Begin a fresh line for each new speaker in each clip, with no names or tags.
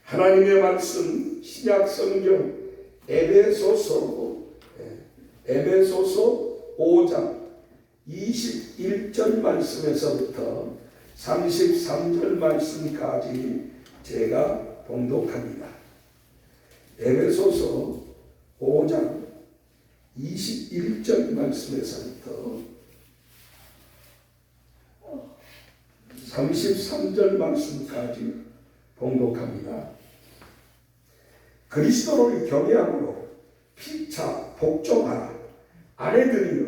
하나님의 말씀 신약 성경 에베소서 5장 21절 말씀에서부터 33절 말씀까지 제가 봉독합니다. 에베소서 5장 21절 말씀에서부터 33절 말씀까지 봉독합니다. 그리스도를 경외함으로 피차 복종하라. 아내들이여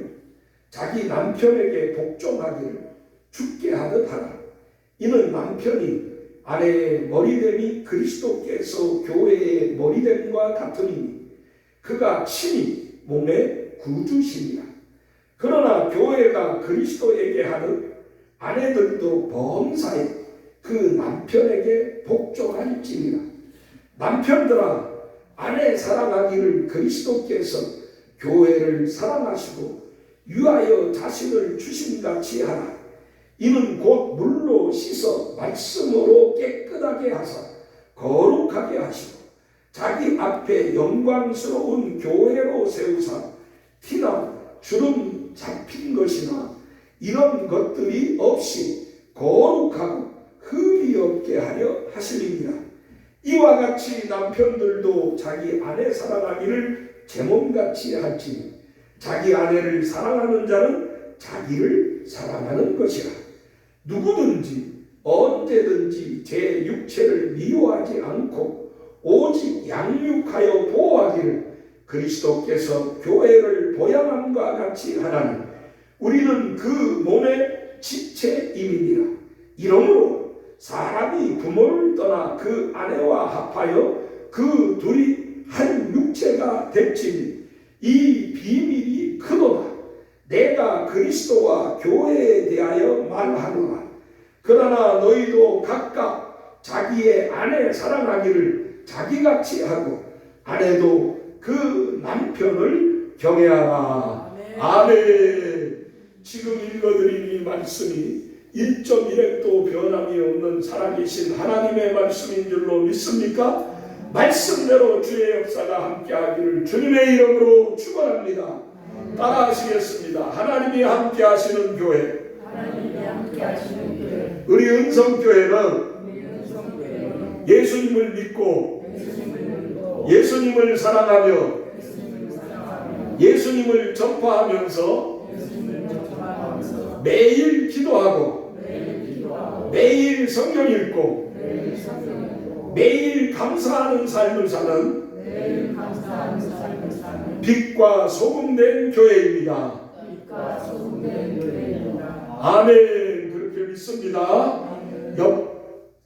자기 남편에게 복종하기를 주께 하듯 하라. 이는 남편이 아내의 머리됨이 그리스도께서 교회의 머리됨과 같으니 그가 친히 몸의 구주시니라. 그러나 교회가 그리스도에게 하듯 아내들도 범사에 그 남편에게 복종할지니라. 남편들아 아내 사랑하기를 그리스도께서 교회를 사랑하시고 위하여 자신을 주심같이 하라. 이는 곧 물로 씻어 말씀으로 깨끗하게 하사 거룩하게 하시고 자기 앞에 영광스러운 교회로 세우사 티나 주름 잡힌 것이나 이런 것들이 없이 거룩하고 흠이 없게 하려 하시리니라. 이와 같이 남편들도 자기 아내 사랑하기를 제 몸같이 할지니 자기 아내를 사랑하는 자는 자기를 사랑하는 것이라. 누구든지 언제든지 제 육체를 미워하지 않고 오직 양육하여 보호하기를 그리스도께서 교회를 보양함과 같이 하나니 우리는 그 몸의 지체임이니라. 이러므로 사람이 부모를 떠나 그 아내와 합하여 그 둘이 한 육체가 될지니 이 비밀이 크도다. 내가 그리스도와 교회에 대하여 말하노라. 그러나 너희도 각각 자기의 아내 사랑하기를 자기같이 하고 아내도 그 남편을 경외하라. 아멘. 지금 읽어드린 이 말씀이 1.1핵도 변함이 없는 살아계신 하나님의 말씀인 줄로 믿습니까? 말씀대로 주의 역사가 함께하기를 주님의 이름으로 축원합니다. 따라하시겠습니다. 하나님이 함께하시는 교회, 우리 은성교회는 예수님을 믿고 예수님을 사랑하며 예수님을 전파하면서 매일 기도하고 매일 성경 읽고 매일 감사하는 삶을 사는 빛과 소금된 교회입니다. 아멘. 그렇게 믿습니다.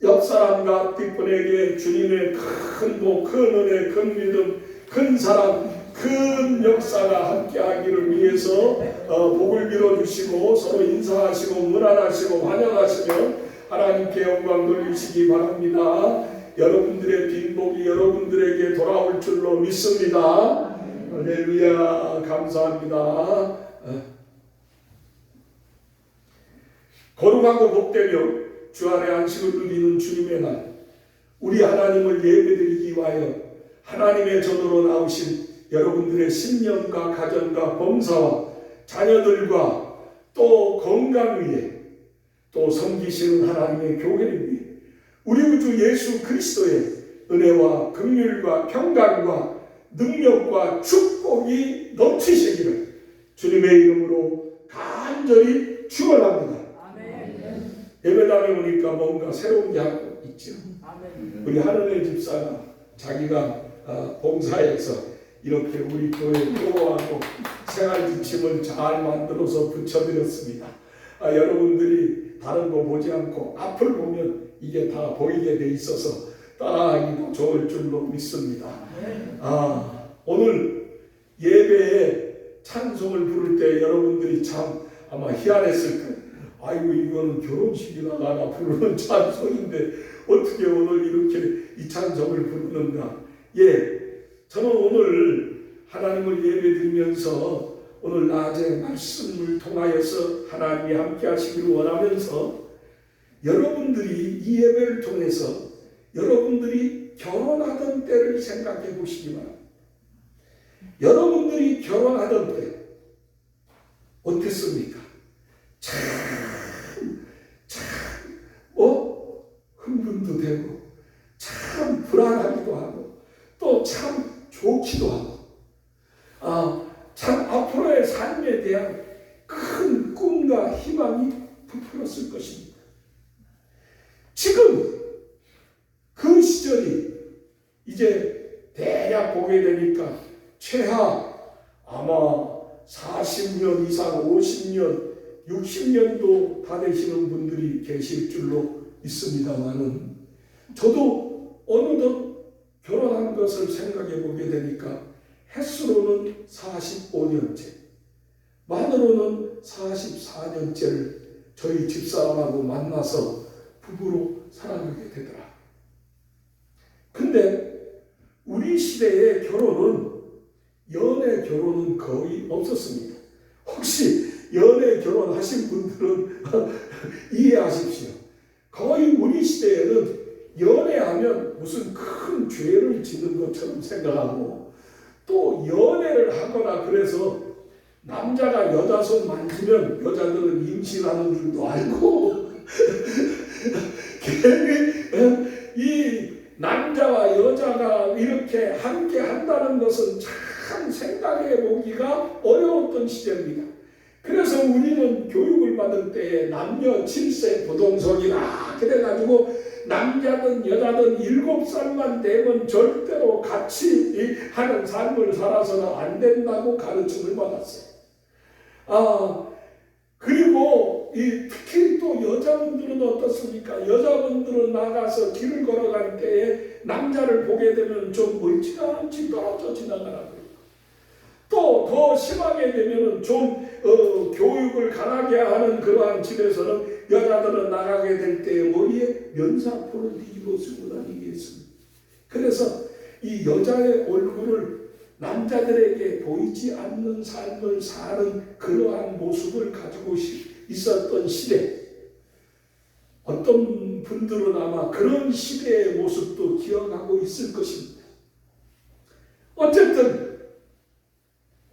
옆 사람과 뒷분에게 주님의 큰 복, 큰 은혜, 큰 믿음, 큰 사랑, 큰 역사가 함께하기를 위해서 복을 빌어주시고 서로 인사하시고 문안하시고 환영하시며 하나님께 영광 돌리시기 바랍니다. 여러분들의 빈복이 여러분들에게 돌아올 줄로 믿습니다. 할렐루야. 감사합니다. 거룩하고 복되며 주 안에 안식을 누리는 주님의 날, 우리 하나님을 예배드리기 위하여 하나님의 전으로 나오신 여러분들의 신령과 가정과 범사와 자녀들과 또 건강 위에 또 섬기시는 하나님의 교회를 위해 우리 구주 예수 그리스도의 은혜와 긍휼과 평강과 능력과 축복이 넘치시기를 주님의 이름으로 간절히 축원합니다. 예배당에 오니까 뭔가 새로운 게 하고 있죠. 우리 하늘의 집사가 자기가 봉사해서 이렇게 우리 교회 표어하고 생활 지침을 잘 만들어서 붙여드렸습니다. 여러분들이 다른 거 보지 않고 앞을 보면 이게 다 보이게 돼 있어서 따라하기도 좋을 줄로 믿습니다. 오늘 예배에 찬송을 부를 때 여러분들이 참 아마 희한했을 거예요. 아이고 이거는 결혼식이나 부르는 찬송인데 어떻게 오늘 이렇게 이 찬송을 부르는가. 저는 오늘 하나님을 예배드리면서 오늘 낮에 말씀을 통하여서 하나님이 함께 하시기를 원하면서 여러분들이 이 예배를 통해서 여러분들이 결혼하던 때를 생각해 보시기 바랍니다. 여러분들이 결혼하던 때 어땠습니까? 흥분도 되고, 참 불안하기도 하고, 또 참 좋기도 하고, 참 앞으로의 삶에 대한 큰 꿈과 희망이 부풀었을 것입니다. 지금 그 시절이 이제 대략 보게 되니까 최하 아마 40년 이상, 50년, 60년도 다 되시는 분들이 계실 줄로 있습니다만은, 저도 어느덧 결혼한 것을 생각해 보게 되니까 횟수로는 45년째, 만으로는 44년째를 저희 집사람하고 만나서 부부로 살아가게 되더라. 근데 우리 시대의 결혼은, 연애 결혼은 거의 없었습니다. 혹시 연애 결혼하신 분들은 이해하십시오. 거의 우리 시대에는 연애하면 무슨 큰 죄를 짓는 것처럼 생각하고, 또 연애를 하거나 그래서 남자가 여자 손 만지면 여자들은 임신하는 줄도 알고 이 남자와 여자가 이렇게 함께 한다는 것은 참 생각해 보기가 어려웠던 시대입니다. 그래서 우리는 교육을 받을 때에 남녀 7세 부동석이라 그래가지고 남자든 여자든 7살만 되면 절대로 같이 하는 삶을 살아서는 안 된다고 가르침을 받았어요. 그리고 특히 또 여자분들은 어떻습니까? 여자분들은 나가서 길을 걸어갈 때에 남자를 보게 되면 좀 멀찌감치 떨어져 지나가라고. 또 더 심하게 되면은 좀 교육을 강하게 하는 그러한 집에서는 여자들은 나가게 될 때 머리에 면사포를 뒤집어 쓰고 다니게 했습니다. 그래서 이 여자의 얼굴을 남자들에게 보이지 않는 삶을 사는 그러한 모습을 가지고 있었던 시대. 어떤 분들은 아마 그런 시대의 모습도 기억하고 있을 것입니다. 어쨌든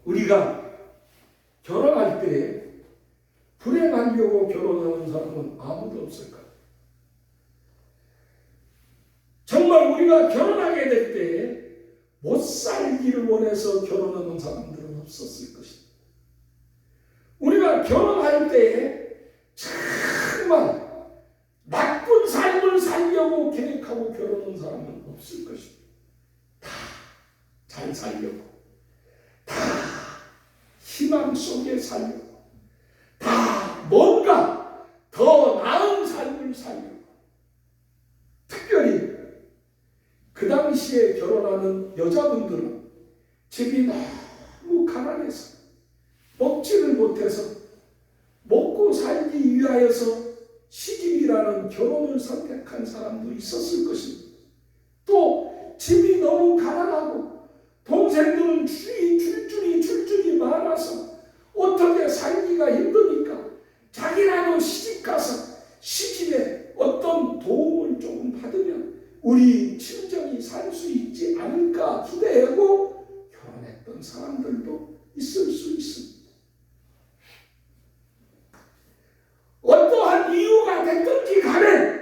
우리가 결혼할 때 불행하려고 결혼하는 사람은 아무도 없을까? 정말 우리가 결혼하게 될 때 못 살기를 원해서 결혼하는 사람들은 없었을 것입니다. 우리가 결혼할 때 정말 나쁜 삶을 살려고 계획하고 결혼하는 사람은 없을 것입니다. 다 잘 살려고, 다 희망 속에 살려고, 다 뭔가 더 나은 삶을 살려고. 특별히 그 당시에 결혼하는 여자분들은 집이 너무 가난해서 먹지를 못해서 먹고 살기 위하여서 시집이라는 결혼을 선택한 사람도 있었을 것입니다. 또 집이 너무 가난하고 동생들은 줄줄이 많아서 어떻게 살기가 힘드니까 자기라도 시집가서 시집에 어떤 도움을 조금 받으면 우리 친정이 살 수 있지 않을까 기대하고 결혼했던 사람들도 있을 수 있습니다. 어떠한 이유가 됐든지 간에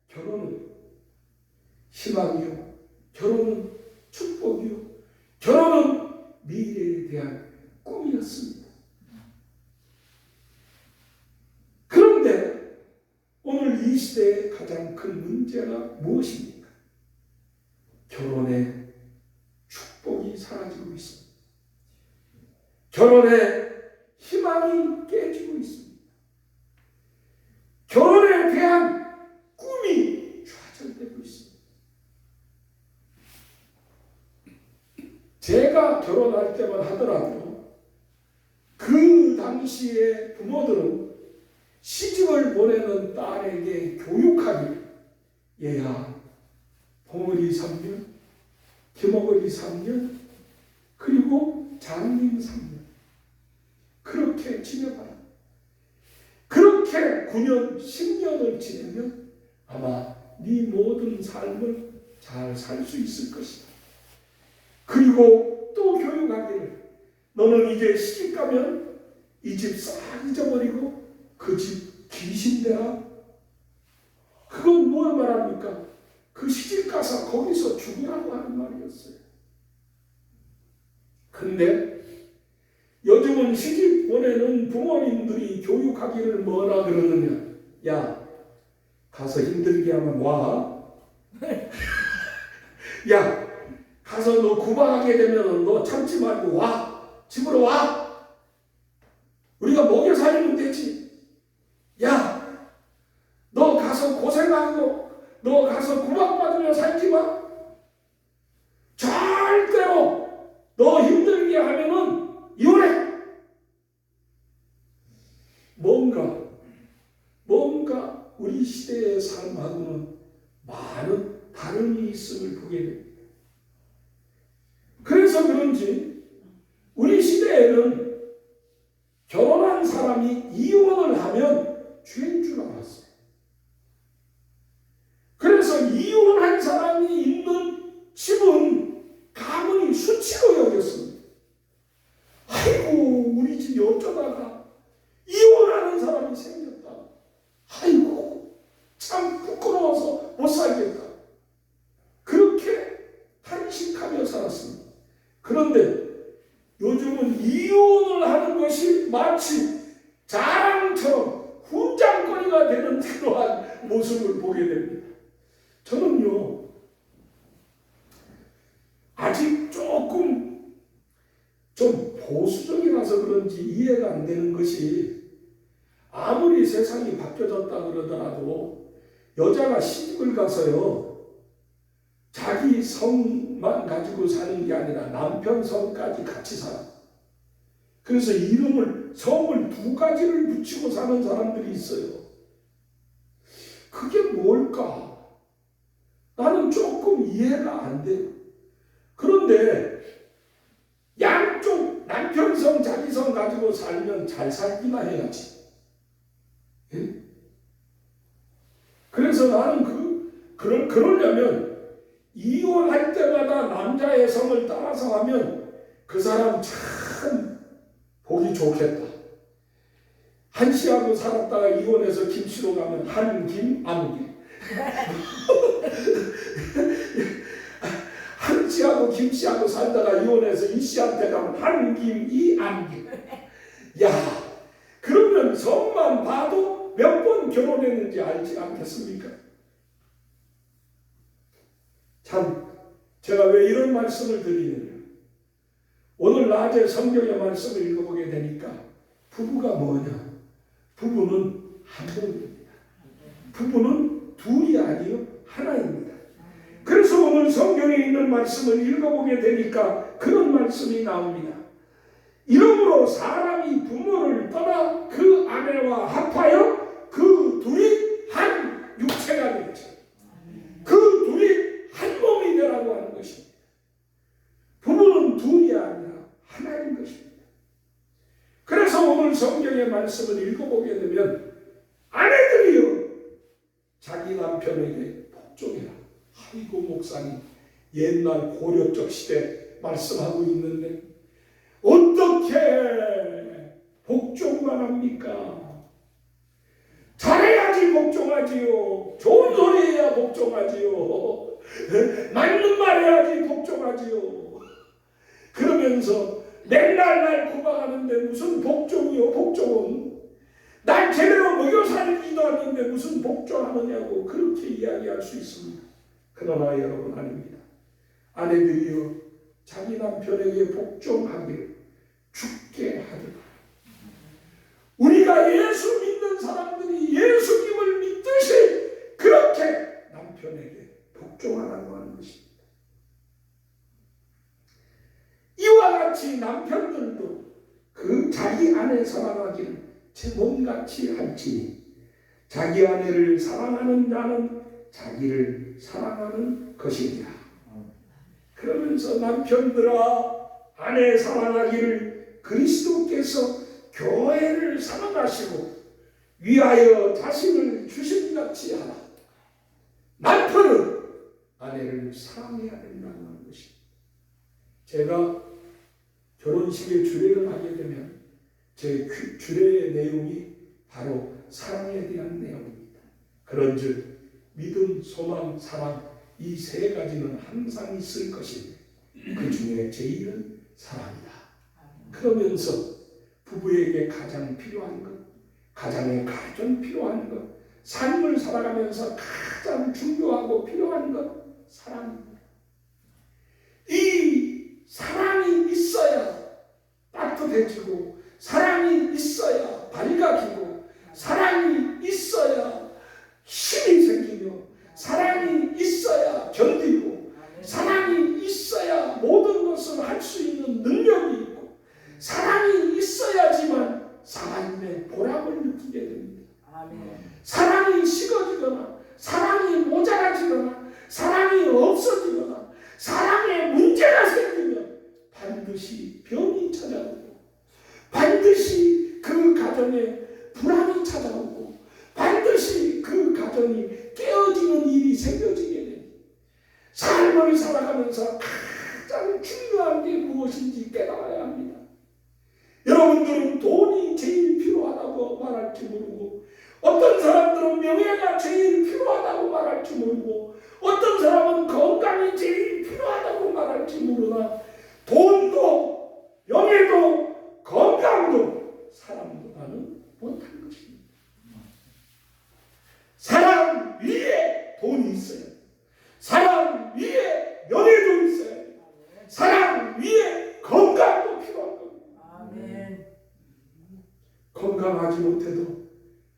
결혼은 희망이요, 결혼은 축복이요, 결혼은 미래에 대한 꿈이었습니다. 그런데 오늘 이 시대의 가장 큰 문제가 무엇입니까? 결혼의 축복이 사라지고 있습니다. 결혼의 희망이 깨지고 있습니다. 결혼에 대한 꿈이 좌절되고 있습니다. 제가 결혼할 때만 하더라도 그 당시에 부모들은 시집을 보내는 딸에게 교육하기를, 얘야 봉어리 3년, 기먹어리 3년, 그리고 장님 3년 그렇게 지내봐라. 그렇게 9년, 10년을 지내면 아마 네 모든 삶을 잘 살 수 있을 것이다. 그리고 또 교육하기를 너는 이제 시집 가면 이 집 싹 잊어버리고 그 집 귀신되라. 그건 뭘 말합니까? 그 시집 가서 거기서 죽으라고 하는 말이었어요. 근데 요즘은 시집 보내는 부모님들이 교육하기를 뭐라 그러느냐. 야, 가서 힘들게 하면 와. 야, 가서 너 구박하게 되면 너 참지 말고 와. 집으로 와. 우리가 먹여 살리면 되지. 야, 너 가서 고생하고 너 가서 구박받으며 살지 마. 절대로 너 힘들게 하면은 이혼해. 뭔가 우리 시대의 삶하고는 많은 다름이 있음을 보게 됩니다. 그래서 그런지 우리 시대에는 결혼한 사람이 이혼을 하면 죄인 줄 알았어요. 그래서 이혼한 사람이 있는 집은 가문이 수치로 여겼습니다. 아이고, 우리 집이 어쩌다가 이혼하는 사람이 생겼다. 아이고, 참 부끄러워서 못 살겠다. 그렇게 탄식하며 살았습니다. 그런데 요즘은 이혼을 하는 것이 마치 자랑처럼 훈장거리가 되는 그러한 모습을 보게 됩니다. 저는요, 아직 조금 좀 보수적이라서 그런지 이해가 안 되는 것이, 아무리 세상이 바뀌어졌다 그러더라도 여자가 시집을 가서요, 자기 성만 가지고 사는 게 아니라 남편 성까지 같이 살아. 그래서 성을 두 가지를 붙이고 사는 사람들이 있어요. 그게 뭘까? 나는 조금 이해가 안 돼요. 그런데 양쪽 남편 성, 자기 성 가지고 살면 잘 살기나 해야지. 예? 그래서 나는 그러려면 이혼할 때마다 남자의 성을 따라서 하면 그 사람 참 보기 좋겠다. 한씨하고 살았다가 이혼해서 김씨로 가면 한김 암김. 한씨하고 김씨하고 살다가 이혼해서 이씨한테 가면 한김 이암김. 야, 그러면 성만 봐도 몇 번 결혼했는지 알지 않겠습니까? 참, 제가 왜 이런 말씀을 드리느냐. 오늘 낮에 성경의 말씀을 읽어보게 되니까 부부가 뭐냐? 부부는 한 분입니다. 부부는 둘이 아니요 하나입니다. 그래서 오늘 성경에 있는 말씀을 읽어보게 되니까 그런 말씀이 나옵니다. 이러므로 사람이 부모를 떠나 그 아내와 합하여 그 둘이 한 육체가 되죠. 그 둘이 한 몸이 되라고 하는 것입니다. 부부는 둘이 아니라 하나인 것입니다. 그래서 오늘 성경의 말씀을 읽어보게 되면 아내들이요 자기 남편에게 복종해라. 아이고, 목사님 옛날 고려적 시대 말씀하고 있는데 어떻게 복종만 합니까? 잘해야지 복종하지요. 좋은 소리 해야 복종하지요. 맞는 말 해야지 복종하지요. 그러면서 맨날 날 구박하는데 무슨 복종이요? 복종은 날 제대로 먹여 살리지도 않는데 무슨 복종하느냐고 그렇게 이야기할 수 있습니다. 그러나 여러분 아닙니다. 아내들이요 자기 남편에게 복종하기를 죽게 하리라. 우리가 예수 믿는 사람들이 예수님을 믿듯이 그렇게 남편에게 복종하라고 하는 것입니다. 이와 같이 남편들도 그 자기 아내 사랑하기를 제 몸같이 할지니 자기 아내를 사랑하는 자는 자기를 사랑하는 것이니라. 그러면서 남편들아 아내 사랑하기를 그리스도께서 교회를 사랑하시고 위하여 자신을 주심같이 하라. 남편은 아내를 사랑해야 된다는 것입니다. 제가 결혼식에 주례를 하게 되면 제 주례의 내용이 바로 사랑에 대한 내용입니다. 그런즉 믿음, 소망, 사랑 이 세 가지는 항상 있을 것인데 그 중에 제일은 사랑이다. 그러면서 부부에게 가장 필요한 것, 가장에 가장 필요한 것, 삶을 살아가면서 가장 중요하고 필요한 것, 사랑입니다. 이 사랑이 있어야 따뜻해지고, 사랑이 있어야 밝아지고, 사랑이 있어야 힘이 생기며, 사랑이 있어야 견디고, 사랑이 있어야 모든 것을 할 수 있는 능력이 있고, 사랑이 있어야지만 삶의 보람을 느끼게 됩니다. 사랑이 식어지거나, 사랑이 모자라지거나, 사랑이 없어지거나, 사랑에 문제가 생기면 반드시 병이 찾아오고, 반드시 그 가정에 불안이 찾아오고, 반드시 그 가정이 깨어지는 일이 생겨지게 됩니다. 삶을 살아가면서 가장 중요한 게 무엇인지 깨달아야 합니다. 여러분들은 돈이 제일 필요하다고 말할지 모르고, 어떤 사람들은 명예가 제일 필요하다고 말할지 모르고, 어떤 사람은 건강이 제일 필요하다고 말할지 모르나, 돈도 명예도 건강도 사랑보다는 못한 것입니다. 사랑 위에 돈이 있어요. 사랑 위에 명예도 있어요. 사랑 위에 건강도 필요한 겁니다. 아멘. 건강하지 못해도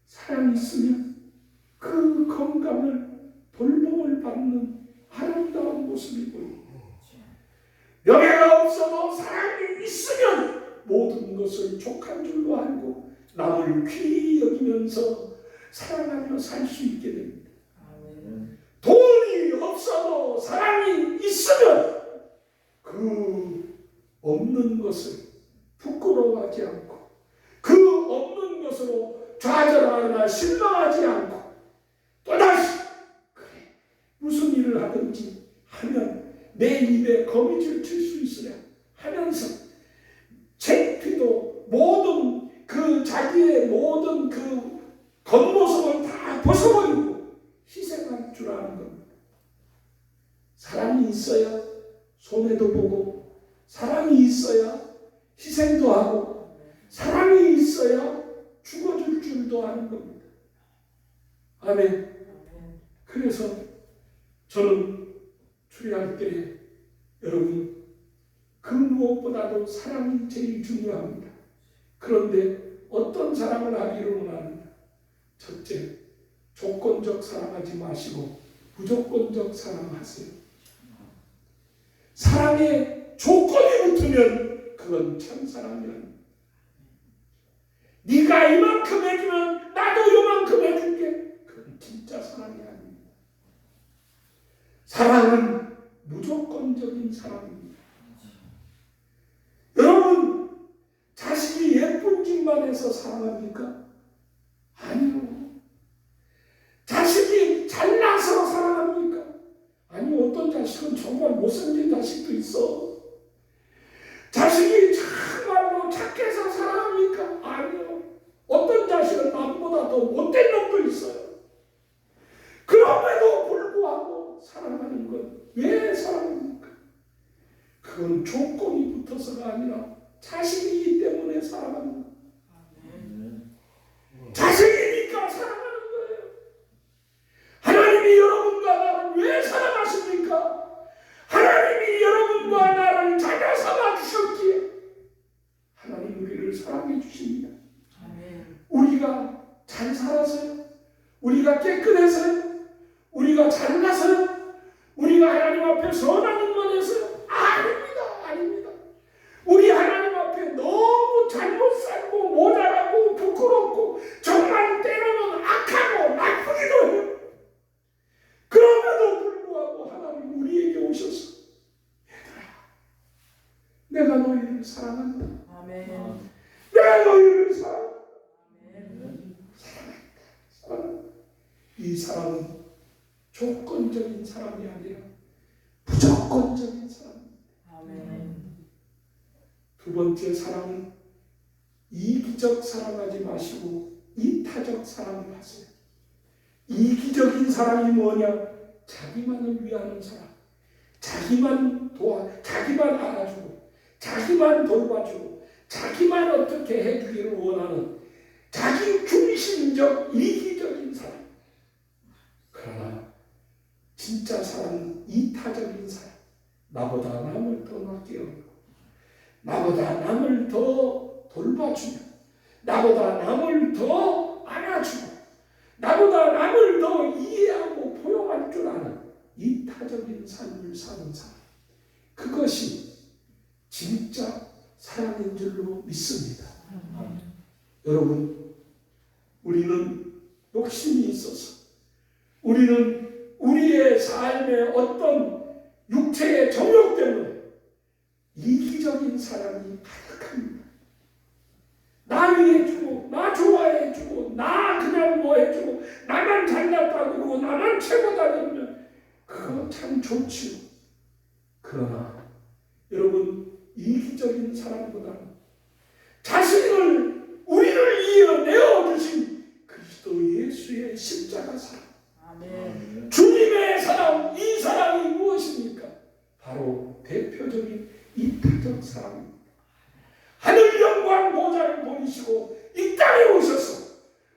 사랑이 있으면 그 건강을 돌봄을 받는 아름다운 모습이 보입니다. 명예가 없어도 사랑이 있으면 모든 것을 족한 줄로 알고 남을 귀히 여기면서 사랑하며 살 수 있게 됩니다. 돈이 없어도 사랑이 있으면 그 없는 것을 부끄러워하지 않고, 그 없는 것으로 좌절하거나 실망하지 않고, 또다시 그래 무슨 일을 하든지 하면 내 입에 거미줄 칠 수 있으랴 하면서 창피도 모든 그 자기의 모든 그 겉모습을 다 벗어버리고 희생할 줄 아는 겁니다. 사랑이 있어야 손해도 보고, 사랑이 있어야 희생도 하고, 사랑이 있어야 죽어줄 줄도 아는 겁니다. 아멘. 그래서 저는 추리할 때 여러분 그 무엇보다도 사랑이 제일 중요합니다. 그런데 어떤 사랑을 하기를 원하느냐? 첫째, 조건적 사랑하지 마시고 무조건적 사랑하세요. 사랑에 조건이 붙으면 그건 참 사랑이 아닙니다. 네가 이만큼 해주면 나도 이만큼 해줄게. 그건 진짜 사랑이 아닙니다. 사랑은 무조건적인 사랑입니다. 여러분, 자식이 예쁜 짓만 해서 사랑합니까? 아니요. 자식이 잘나서 사랑합니까? 아니, 어떤 자식은 정말 못생긴 자식도 있어. 자식이 정말로 착해서 사랑합니까? 아니요. 어떤 자식은 남보다 더 못된 놈도 있어요. 그럼에도 불구하고 사랑하는 건 왜 사랑합니까? 그건 조건이 붙어서가 아니라 자식이기 때문에 사랑합니다. 자식이니까 사랑하는 거예요. 하나님이 여러분과 나를 왜 사랑하십니까? 하나님이 여러분과 나를 찾아 삼아 주셨기에 하나님 우리를 사랑해 주십니다. 우리가 잘 살아서요? 우리가 깨끗해서요? 우리가 잘나서요? 우리가 하나님 앞에 선한 일만 해서요? 아닙니다. 아닙니다. 우리 하나님 앞에 너무 잘못 살고 모자라고 부끄럽고 정말 때로는 악하고 나쁘기도 해요. 그럼에도 불구하고 하나님 우리에게 오셔서 얘들아, 내가 너희를 사랑한다. 아멘. 내가 너희를 사랑한다. 아멘. 사랑한다. 이 사랑은 조건적인 사랑이 아니라 두 번째 사랑은 이기적 사랑하지 마시고 이타적 사랑을 하세요. 이기적인 사랑이 뭐냐? 자기만을 위하는 사랑. 자기만 알아주고, 자기만 돌봐주고, 자기만 어떻게 해주기를 원하는 자기 중심적 이기적인 사랑. 그러나 진짜 사랑은 이타적인 사랑. 나보다 남을 더 아껴주고, 나보다 남을 더 돌봐주며, 나보다 남을 더 안아주고, 나보다 남을 더 이해하고 포용할 줄 아는 이타적인 삶을 사는 사람. 그것이 진짜 사랑인 줄로 믿습니다. 여러분, 우리는 욕심이 있어서, 우리는 우리의 삶의 어떤 육체의 정욕 때문에 이기적인 사랑이 가득합니다. 나 위해주고, 나 좋아해주고, 나 그냥 뭐 해주고, 나만 잘났다고 그러고, 나만 최고다 그러면 그거 참 좋지요. 그러나 여러분, 이기적인 사랑보다는 자신을 우리를 위해 내어주신 그리스도 예수의 십자가 사랑. 아멘. 주님의 사랑, 이 사랑이 무엇입니까? 바로 대표적인 이타적 사랑입니다. 하늘 영광 보좌를 보이시고 이 땅에 오셔서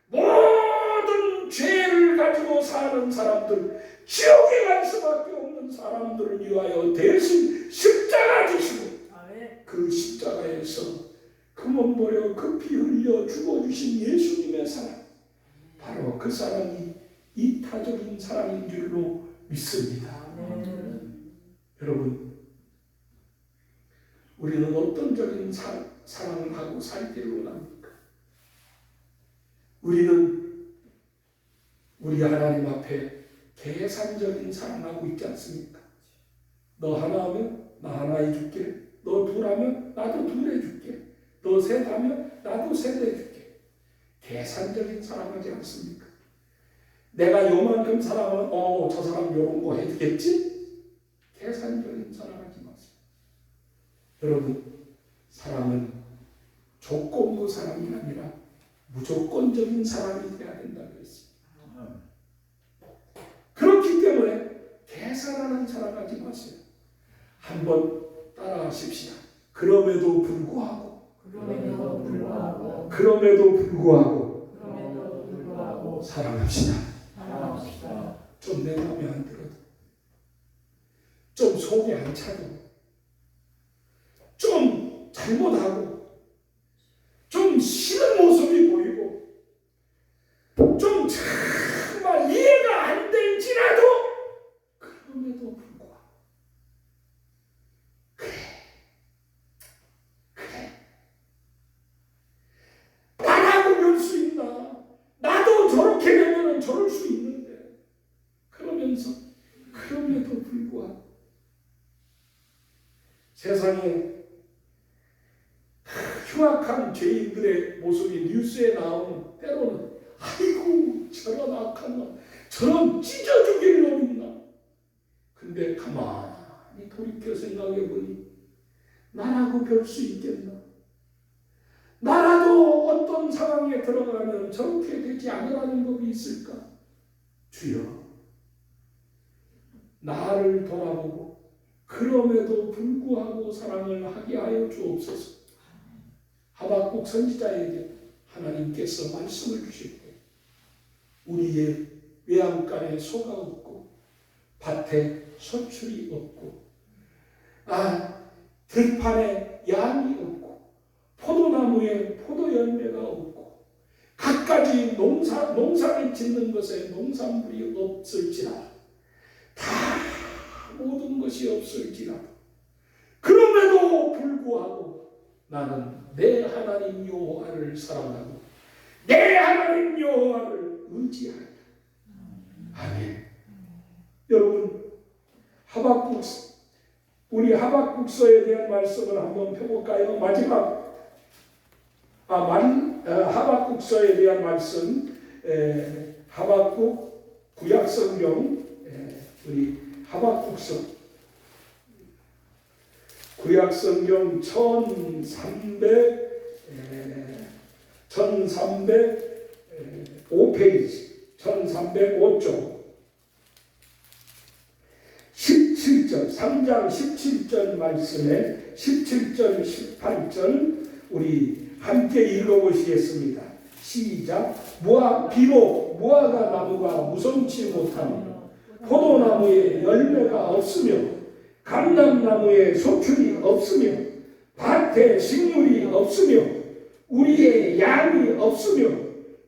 모든 죄를 가지고 사는 사람들, 지옥에 갈 수밖에 없는 사람들을 위하여 대신 십자가 지시고, 그 십자가에서 금은 보려 그 피 흘려 죽어주신 예수님의 사랑, 바로 그 사랑이 이타적인 사랑인 줄로 믿습니다. 여러분, 우리는 어떤 적인 사랑을 하고 살기를 원합니까? 우리는 우리 하나님 앞에 계산적인 사랑하고 있지 않습니까? 너 하나 하면 나 하나 해줄게. 너 둘 하면 나도 둘 해줄게. 너 셋 하면 나도 셋 해줄게. 계산적인 사랑하지 않습니까? 내가 요만큼 사랑하면 저 사람 요런 거 해주겠지? 계산적인 사랑하지 마세요. 여러분, 사랑은 조건부 사랑이 아니라 무조건적인 사랑이 되어야 된다고 했습니다. 그렇기 때문에 계산하는 사랑하지 마세요. 한번 따라하십시다. 그럼에도 불구하고 사랑합시다. 좀 내 마음에 안 들어도, 좀 속에 안 차도, 좀 잘못하고, 좀 싫은 모습이 보이고, 좀 정말 이해가 안 될지라도 그럼에도 불구하고 그래 나라고 별 수 있나? 나도 저렇게 되면 저럴 수 있는데, 그러면서 그럼에도 불구하고 세상에 흉악한 죄인들의 모습이 뉴스에 나오는 때로는 아이고 저런 악한 놈, 저런 찢어 죽일 놈 있나? 근데 가만히 돌이켜 생각해 보니 나라고 별 수 있겠나? 나라도 어떤 상황에 들어가면 저렇게 되지 않으라는 법이 있을까? 주여, 나를 돌아보고 그럼에도 불구하고 사랑을 하게 하여 주옵소서. 하박국 선지자에게 하나님께서 말씀을 주실 때 우리의 외양간에 소가 없고 밭에 소출이 없고 들판에 양이 없고 포도나무에 포도 열매가 없고 갖가지 농사를 짓는 것에 농산물이 없을지라도 다 모든 것이 없을지라도 그럼에도 불구하고 나는 내 하나님 여호와를 사랑하고 내 하나님 여호와를 의지하리라. 아멘. 여러분, 우리 하박국서에 대한 말씀을 한번 펴볼까요? 마지막 하박국서에 대한 말씀, 하박국 구약성경, 우리 하박국서 구약성경 1305페이지 1305쪽 17절 3장 17절 말씀에 17절 18절 우리 함께 읽어보시겠습니다. 시작. 비록 무화과 나무가 무성치 못하며 포도나무에 열매가 없으며 감람나무에 소출이 없으며 밭에 식물이 없으며 우리의 양이 없으며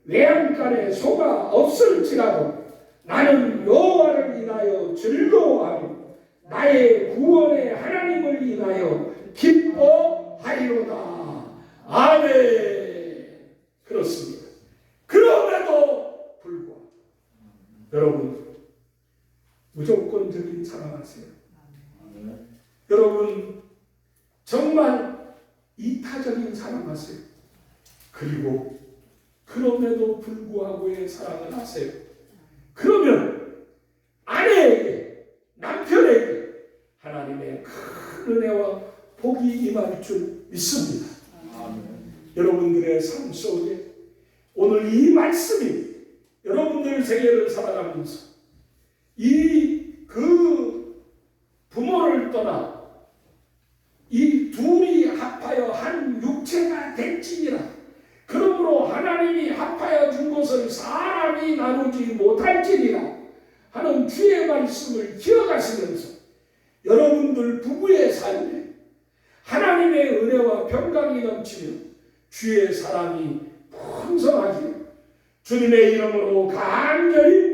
외양간에 소가 없을지라도 나는 여호와를 인하여 즐거워하며 나의 구원의 하나님을 인하여 기뻐하리로다. 아멘. 그렇습니다. 그럼에도 불구하고 여러분 무조건적인 사랑하세요. 여러분 정말 이타적인 사랑하세요. 그리고 그럼에도 불구하고의 사랑을 하세요. 그러면 아내에게 남편에게 하나님의 큰 은혜와 복이 임할 줄 믿습니다. 여러분들의 삶 속에 오늘 이 말씀이 여러분들 세계를 살아가면서 그 부모를 떠나 이 둘이 합하여 한 육체가 됐지니라. 그러므로 하나님이 합하여 준 것을 사람이 나누지 못할지니라 하는 주의 말씀을 기억하시면서 여러분들 부부의 삶에 하나님의 은혜와 평강이 넘치며 주의 사랑이 풍성하기를 주님의 이름으로 간절히